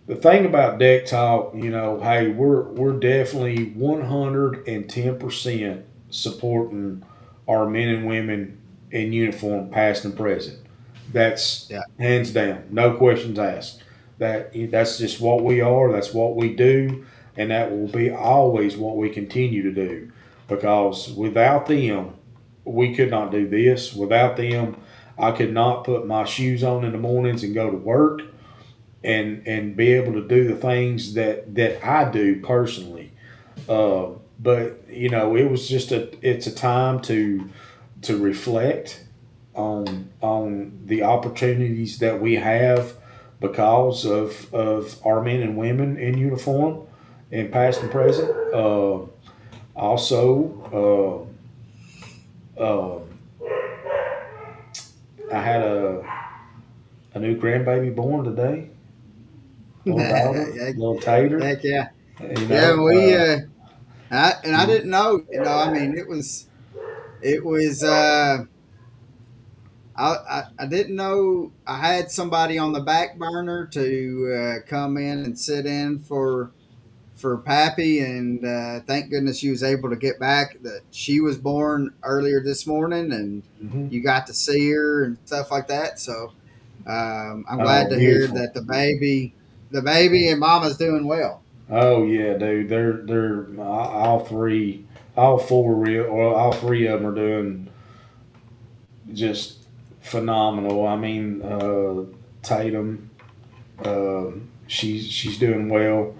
the thing about Deck Talk, hey, we're definitely 110% supporting our men and women in uniform, past and present. That's Yeah. hands down, no questions asked. That's just what we are. That's what we do, and that will be always what we continue to do. Because without them, we could not do this. Without them, I could not put my shoes on in the mornings and go to work and be able to do the things that I do personally. But it was just it's a time to reflect on the opportunities that we have because of our men and women in uniform, in past and present. Also, I had a new grandbaby born today, little daughter, heck, little Tater. heck yeah. You Yeah, know, I didn't know, I mean, it was, I didn't know I had somebody on the back burner to come in and sit in for Pappy, and thank goodness she was able to get back. That she was born earlier this morning, and mhm. you got to see her and stuff like that. So I'm glad Oh, to hear beautiful. that the baby and Mama's doing well. Oh yeah, dude. They're all three, all four real, or all three of them are doing just phenomenal. I mean, Tatum, she's doing well.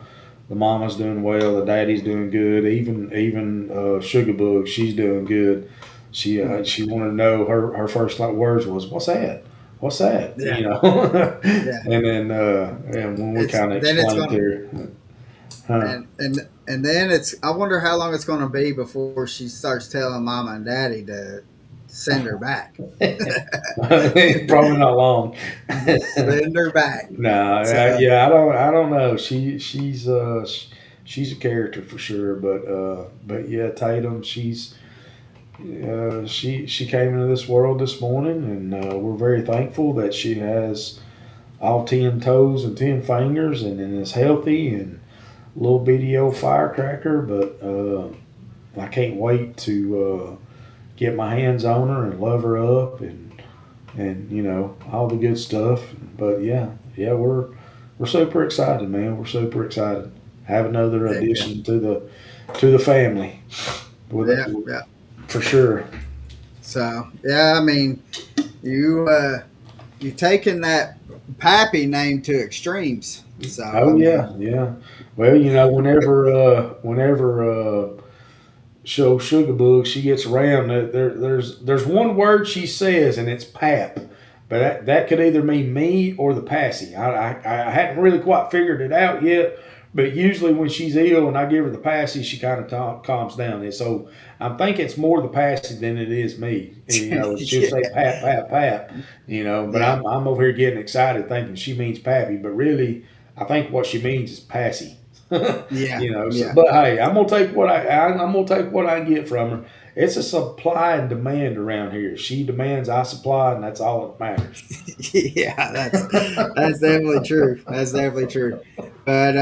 The mama's doing well. The daddy's doing good. Even Sugarbug, she's doing good. She wanted to know her first like words was, "What's that? What's that?" Yeah, yeah. And then and when we It's kind of then it's explained to gonna her, huh? and then it's. I wonder how long it's gonna be before she starts telling Mama and Daddy to send her back. Probably not long. Send her back. No, So yeah, I don't know. She's a character for sure, but yeah, Tatum, she came into this world this morning, and we're very thankful that she has all 10 toes and 10 fingers, and is healthy and little bitty old firecracker. But I can't wait to get my hands on her and love her up and all the good stuff. But yeah, we're super excited, man. We're super excited. Have another heck yeah, addition to the family with yeah, it, yeah. for sure. So yeah, I mean, you you taken that Pappy name to extremes. So I Oh yeah, mean, yeah. Well, whenever show Sugarbug, she gets around. There's one word she says, and it's pap. But that could either mean me or the passy. I hadn't really quite figured it out yet. But usually when she's ill and I give her the passy, she kind of calms down. And so I'm thinking it's more the passy than it is me. And, she'll say yeah, pap, pap, pap. But yeah, I'm over here getting excited thinking she means pappy. But really, I think what she means is passy. yeah, So, yeah, but hey, I'm gonna take what I can get from her. It's a supply and demand around here. She demands, I supply, and that's all that matters. yeah. That's definitely true. That's definitely true. But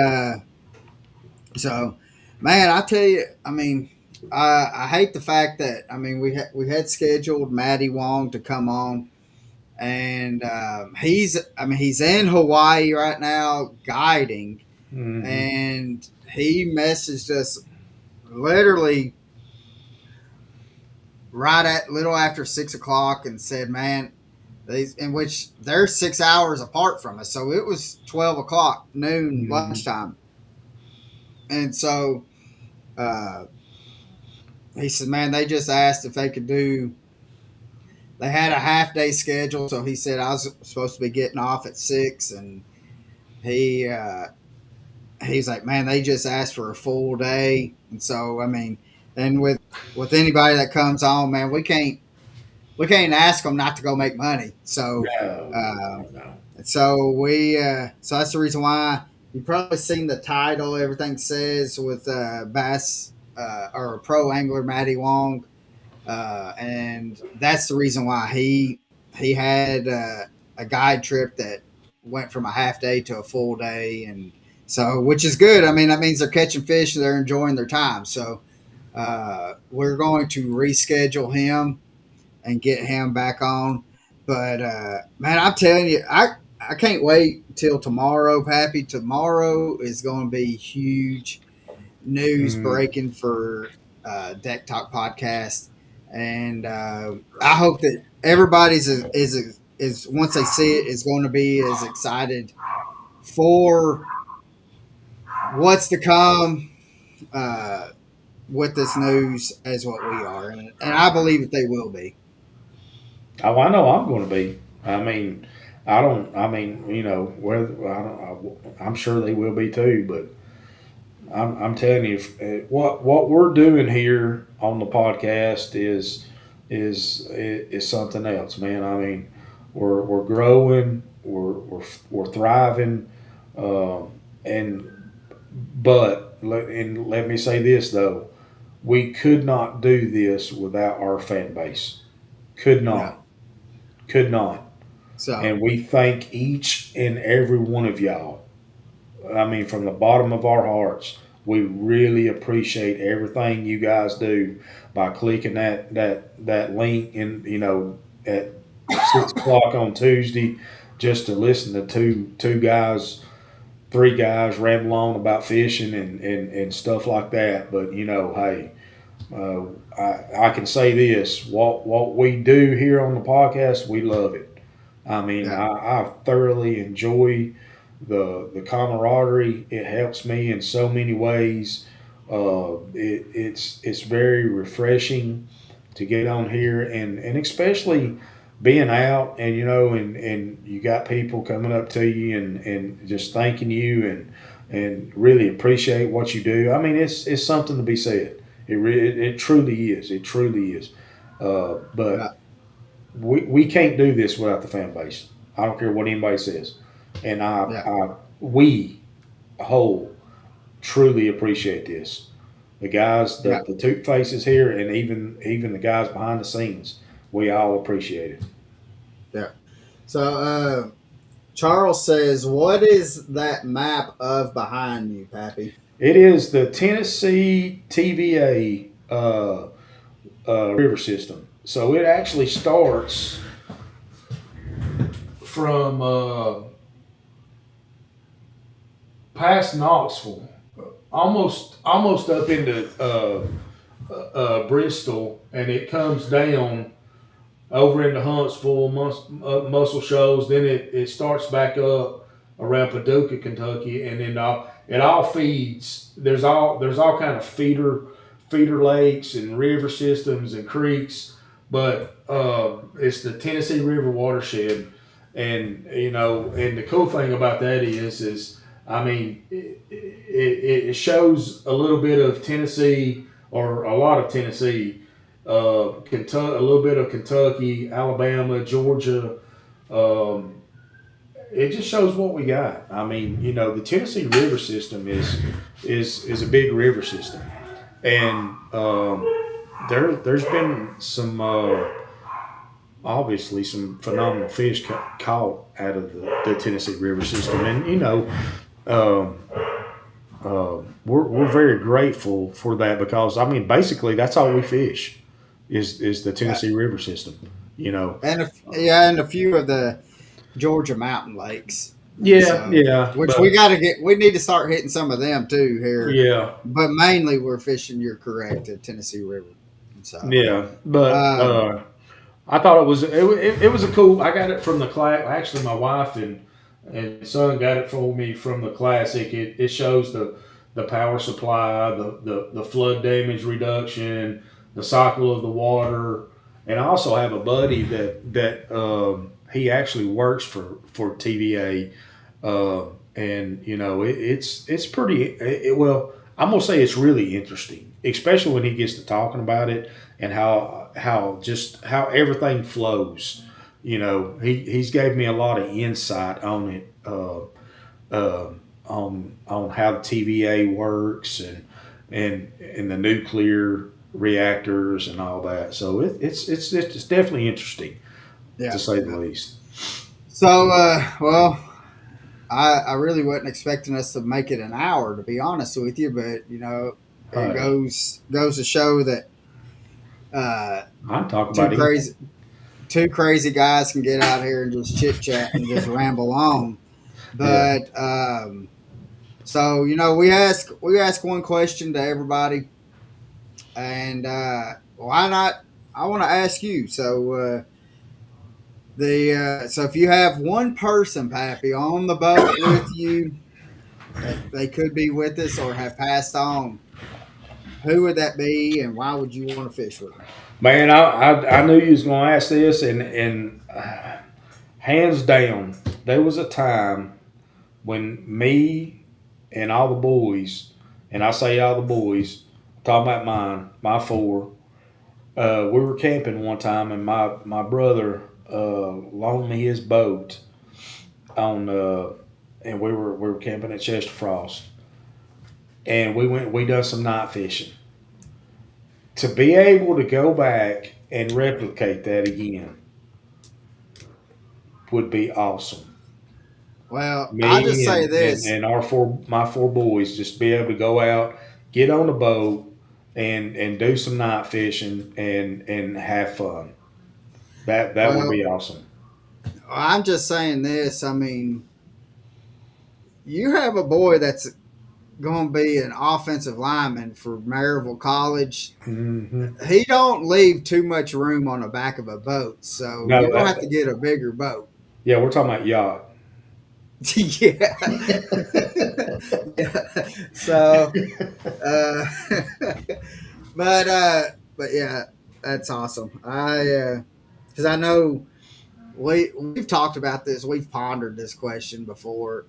so, man, I tell you, I mean, I hate the fact that I mean we had scheduled Matty Wong to come on, and he's in Hawaii right now guiding, Hmm. and he messaged us literally right at little after 6 o'clock and said, "Man, in which they're 6 hours apart from us, so it was 12 o'clock noon Hmm. lunchtime." And so uh, he said, "Man, they just asked if they could do." They had a half day schedule, so he said I was supposed to be getting off at 6, and he he's like, "Man, they just asked for a full day," and so I mean, and with anybody that comes on, man, we can't ask them not to go make money. So, No, no, uh, no, no. so that's the reason why you probably seen the title. Everything says with Bass or Pro Angler Matty Wong. and that's the reason why he had a guide trip that went from a half day to a full day, and so which is good. I mean, that means they're catching fish, they're enjoying their time. So we're going to reschedule him and get him back on. But man, I'm telling you, I can't wait till tomorrow, Pappy. Tomorrow is going to be huge news Mm, breaking for Deck Talk podcast, and I hope that everybody's is once they see it is going to be as excited for what's to come with this news as what we are, and I believe that they will be. oh, I know I'm going to be. I mean, I don't. I mean, whether I don't. I'm sure they will be too. But I'm telling you, what we're doing here on the podcast is something else, man. I mean, we're growing, we're thriving, and let me say this though, we could not do this without our fan base. Could Yeah. not, could not. So And we thank each and every one of y'all. I mean, from the bottom of our hearts, we really appreciate everything you guys do by clicking that link in, at 6 o'clock on Tuesday, just to listen to two guys, three guys ramble on about fishing and stuff like that. But hey, I can say this: what we do here on the podcast, we love it. I mean, yeah, I thoroughly enjoy the camaraderie. It helps me in so many ways. It's very refreshing to get on here and especially being out and and you got people coming up to you and just thanking you and really appreciate what you do. I mean, it's something to be said. It truly is. It truly is. yeah, But we can't do this without the fan base. I don't care what anybody says, and yeah, we whole truly appreciate this. The guys, yeah, the two faces here, and even the guys behind the scenes, we all appreciate it. yeah. So Charles says, "What is that map of behind you, Pappy?" It is the Tennessee TVA river system. So it actually starts from past Knoxville, almost up into Bristol, and it comes down over into Huntsville, Muscle Shoals. Then it starts back up around Paducah, Kentucky, and then it all feeds. There's all kind of feeder lakes and river systems and creeks, but it's the Tennessee River watershed. And and the cool thing about that is I mean, it shows a little bit of Tennessee or a lot of Tennessee, Kentucky, a little bit of Kentucky, Alabama, Georgia. Um, it just shows what we got. I mean, the Tennessee River system is a big river system, and there's been some obviously some phenomenal fish caught out of the Tennessee River system, and um, we're very grateful for that because I mean basically that's all we fish is the Yeah, Tennessee River system. You know. yeah, and a few of the Georgia mountain lakes. Yeah, So, yeah, which we but got to get, we need to start hitting some of them too here. yeah, But mainly, we're fishing. You're correct, the Tennessee River. So, yeah, but um, I thought it was a cool. I got it from the class. Actually, my wife and son got it for me from the classic. It shows the power supply, the flood damage reduction, the cycle of the water, and I also have a buddy that he actually works for TVA, and it's pretty. Well, I'm gonna say it's really interesting, especially when he gets to talking about it and how everything flows. He's gave me a lot of insight on it, on how the TVA works and the nuclear. reactors and all that. So it's definitely interesting to Yeah. say the least. So, well, I really wasn't expecting us to make it an hour, to be honest with you, but it Hey, goes to show that uh, I talk two about it. crazy two crazy guys can get out here and just chit chat and just ramble on. Yeah. But so we ask one question to everybody, and why not? I want to ask you. So if you have one person, Pappy, on the boat with you that they could be with us or have passed on, who would that be, and why would you want to fish with them? Man, I knew you was gonna ask this, and hands down, there was a time when me and all the boys, and I say all the boys, talking about my four, we were camping one time, and my brother loaned me his boat on, and we were camping at Chester Frost, and we done some night fishing. To be able to go back and replicate that again would be awesome. Well, I'll just Me say and, this. and our my four boys just be able to go out, get on the boat, and do some night fishing and have fun. That would Well, be awesome. I'm just saying this. I mean, you have a boy that's going to be an offensive lineman for Maryville College. Hmm. He don't leave too much room on the back of a boat, so No, you're going to have to get a bigger boat. yeah, we're talking about yacht. Yeah. Yeah. So, uh, but yeah, that's awesome. Because I know we've talked about this, we've pondered this question before,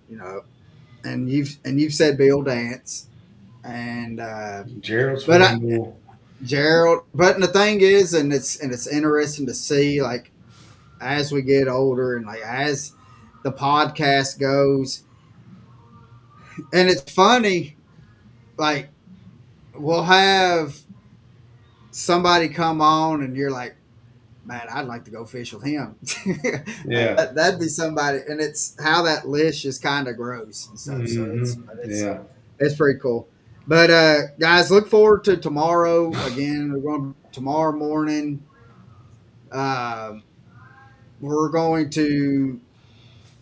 and you've said Bill Dance, and Gerald's but one more. Gerald. But the thing is, and it's interesting to see, like, as we get older and like as the podcast goes, and it's funny, like we'll have somebody come on and you're like, man, I'd like to go fish with him. Yeah. That'd be somebody, and it's how that list just kind of grows and stuff. So Hmm. it's Yeah. it's pretty cool. But guys, look forward to tomorrow. Again, we're going tomorrow morning. Um, we're going to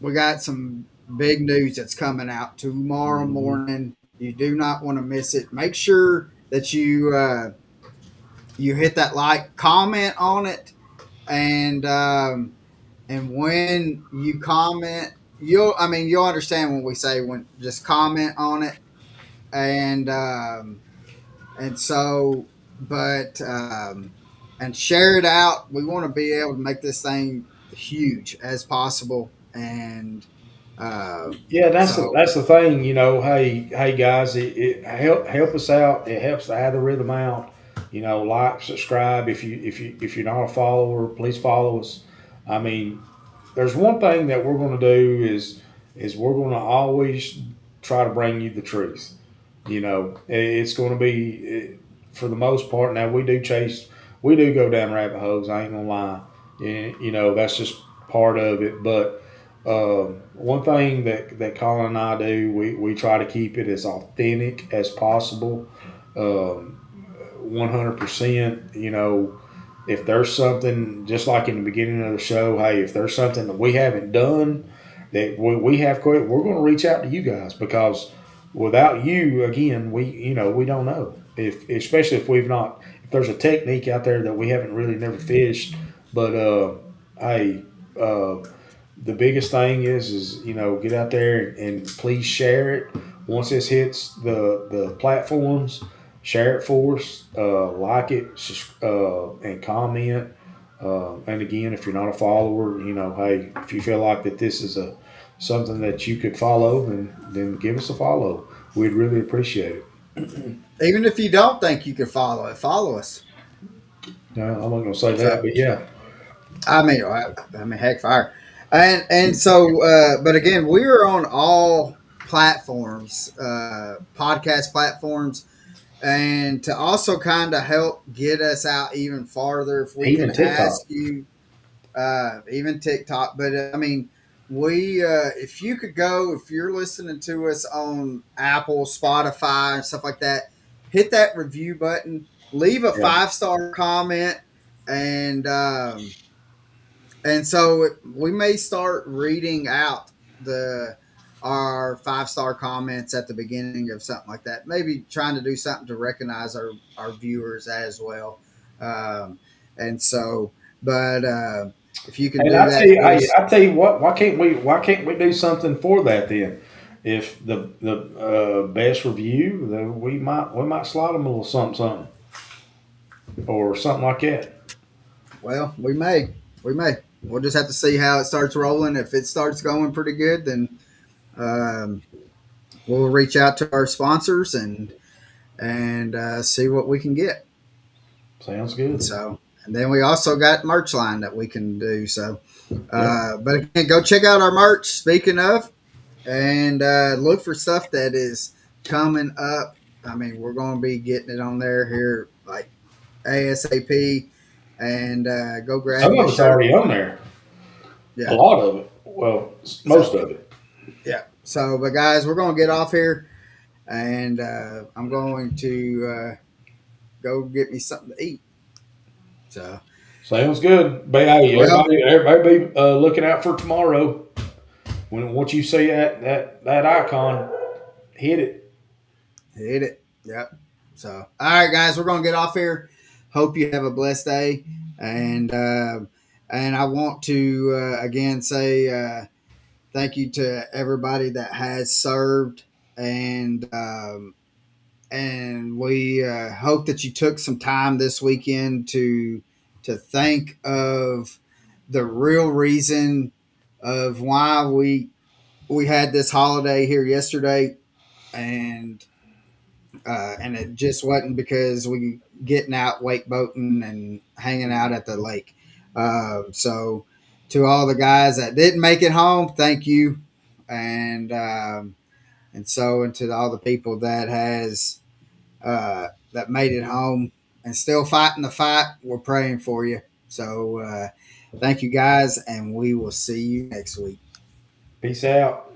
we got some big news that's coming out tomorrow Hmm. morning. You do not want to miss it. Make sure that you hit that like, comment on it, and when you comment, you'll understand when we say, when just comment on it, and and so but and share it out. We want to be able to make this thing huge as possible, and Yeah, so that's the thing. Hey guys, it help us out. It helps to have the rhythm out. Like, subscribe. If you're not a follower, please follow us. I mean, there's one thing that we're going to do is we're going to always try to bring you the truth. It's going to be, for the most part. Now we do go down rabbit holes. I ain't gonna lie. That's just part of it. But one thing that Colin and I do, we try to keep it as authentic as possible. 100%. If there's something, just like in the beginning of the show, hey, if there's something that we haven't done that we have quit, we're going to reach out to you guys, because without you, again, we don't know, if especially if we've not, if there's a technique out there that we haven't really never fished. But hey, uh, the biggest thing is get out there and please share it. Once this hits the platforms, share it for us, like it, and comment. And again, if you're not a follower, hey, if you feel like that this is a something that you could follow, then give us a follow. We'd really appreciate it. even if you don't think you can follow it, follow us. No, I'm not going to say that, So but yeah. heck, fire, and so, but again, we are on all platforms, podcast platforms. and to also kind of help get us out even farther, if we can Even ask TikTok. you, even TikTok. But I mean, if you could go, if you're listening to us on Apple, Spotify, and stuff like that, hit that review button, leave a Yeah. 5-star comment, and so we may start reading out the our 5-star comments at the beginning of something like that. Maybe trying to do something to recognize our viewers as well. Um, and so, but if you can And do that for us, I tell you what, why can't we do something for that then? If the best review, then we might slot them a little something or something like that. well, we may. We'll just have to see how it starts rolling. If it starts going pretty good, then um, we'll reach out to our sponsors and see what we can get. Sounds good. So, and then we also got merch line that we can do. So, Yeah. but again, go check out our merch. Speaking of, and look for stuff that is coming up. I mean, we're going to be getting it on there here like ASAP, and go grab Some you a of it's shirt. already on there. A Yeah. lot of it. Well, most So, of it. yeah. So, but guys, we're going to get off here, and I'm going to go get me something to eat. So, Sounds good. But hey, well, everybody be looking out for tomorrow. When once you see that icon, hit it. hit it. Yep. So, all right, guys, we're gonna get off here. Hope you have a blessed day, and I want to again say thank you to everybody that has served, and we hope that you took some time this weekend to think of the real reason of why we had this holiday here yesterday, and and it just wasn't because we getting out wake boating and hanging out at the lake. So to all the guys that didn't make it home, thank you, and to all the people that has that made it home and still fighting the fight, we're praying for you. So thank you guys, and we will see you next week. Peace out.